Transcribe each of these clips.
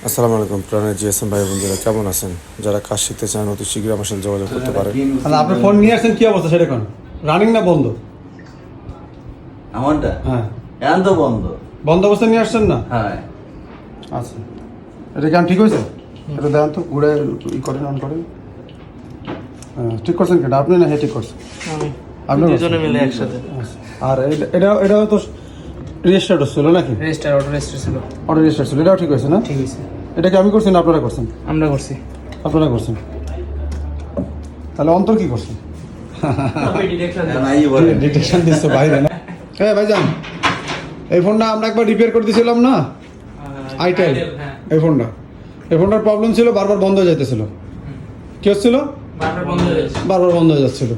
আসসালামু আলাইকুম প্রাণের জিএসএম ভাই বন্ধুরা, কেমন আছেন? যারা কাজ শিখতে চান অতি শীঘ্রই আমার সাথে যোগাযোগ করতে পারেন। আচ্ছা, আপনি ফোন নিয়ে আসছেন, কি অবস্থা সেটা কোন? রানিং না বন্ধ? আমারটা হ্যাঁ, এখন তো বন্ধ। বন্ধ অবস্থা নিয়ে আসছেন না? হ্যাঁ, আচ্ছা, এটা কেমন ঠিক হয়েছে? এটা দেখান তো, ঘুরে ই করেন, অন করেন। হ্যাঁ, ঠিক করছেন কেন আপনি? না ঠিক করছেন আপনি, দুজনে মিলে একসাথে। আচ্ছা। আর এটাও তো রেজিস্টার্ড ছিল নাকি? রেজিস্টার অটো রেজিস্টার ছিল। অটো রেজিস্টার্ড ছিল, এটাও ঠিক হয়েছে না? ঠিক আছে, এটা কি আমি করছি না আপনারা করছেন? আমরা করছি। আপনারা করছেন, তাহলে অন্তর কি করছেন? এখন আই বলেন। ডিটেকশন দিচ্ছে বাইরে না? হ্যাঁ ভাইজান, এই ফোনটা আমরা একবার রিপেয়ার করে দিয়েছিলাম না, আইটেল। এই ফোনটার প্রবলেম ছিল, বারবার বন্ধ হয়ে যাইতেছিল। কি হচ্ছিল? বারবার বন্ধ হয়ে যাচ্ছিল।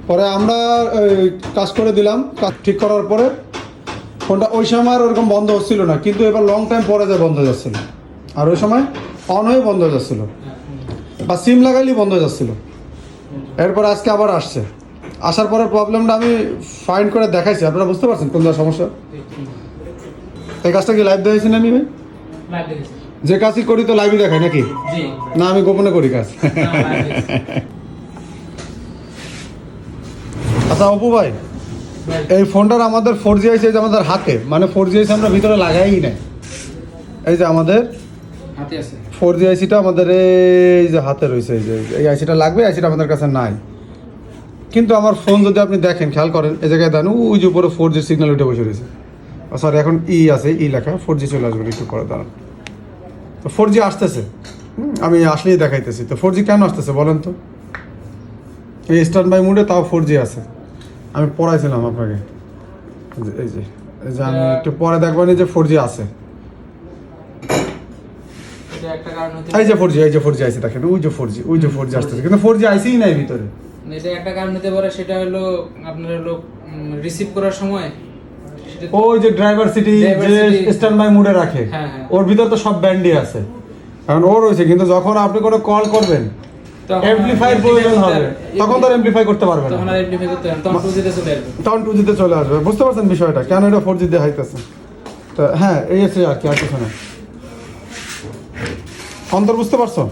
পরে আমরা কাজ করে দিলাম, কাজ ঠিক করার পরে ফোনটা ওই সময় আর ওরকম বন্ধ হচ্ছিল না, কিন্তু এবার লং টাইম পরে যায় বন্ধ হয়ে যাচ্ছিল। আর ওই সময় অন হয়ে বন্ধ হয়ে যাচ্ছিল, বা সিম লাগাইলেই বন্ধ হয়ে যাচ্ছিল। এরপর আজকে আবার আসছে, আসার পরে প্রবলেমটা আমি ফাইন্ড করে দেখাইছি। আপনারা বুঝতে পারছেন কোন জায়গায় সমস্যা? এই কাজটা কি লাইভ দেখাইছি না আমি ভাই? যে কাজই করি তো লাইভই দেখাই নাকি? না আমি গোপনে করি কাজ। আচ্ছা অপু ভাই, এই ফোনটার আমাদের 4G আইসি আমাদের হাতে, মানে 4G আইসি আমরা ভিতরে লাগাই নাই। এই যে আমাদের হাতে আছে 4G আইসিটা আমাদের এই যে হাতে রয়েছে, এই আইসিটা লাগবে, আইসিটা আমাদের কাছে নাই। কিন্তু আমার ফোন যদি আপনি দেখেন, খেয়াল করেন, এই জায়গায় দেন ওই যে উপরে 4G সিগন্যাল উঠে বসে রয়েছে। সরি, এখন আছে, লেখা 4G চলে আসবে, একটু পরে দাঁড়ান। তো 4G আসতেছে, আমি আসলেই দেখাইতেছি। তো 4G কেন আসতেছে বলেন তো? এই স্ট্যান্ড বাই মুডে তাও 4G আছে। আমি পড়াইছিলাম আপনাকে, এই যে আমি একটু পরে দেখবেন যে 4G আছে। এটা একটা কারণ হতে এই যে 4G আছে, দেখেন ওই যে 4G আসতেছে, কিন্তু 4G আইসিই নাই ভিতরে। এটা একটা কারণ হতে পারে, সেটা হলো আপনার হলো রিসিভ করার সময় সেটা ওই যে ড্রাইভার সিটি যে স্ট্যান্ড বাই মুডে রাখে, হ্যাঁ, হ্যাঁ। ওর ভিতর তো সব ব্যান্ডই আছে। এখন ওর রয়েছে, কিন্তু যখন আপনি কোনো কল করবেন, অ্যামপ্লিফায়ার প্রয়োজন হবে, তখন তো এমপ্লিফাই করতে পারবেন না, তখন আর এমপ্লিফাই করতে হবে না, তখন 2G তে চলে আসবে। তখন 2G তে চলে আসবে। বুঝতে পারছেন বিষয়টা, কেন এটা 4G দিয়ে হাইতেছে? তো হ্যাঁ, এই আছে আর কি, আর কিছু না। অন্তর বুঝতে পারছো?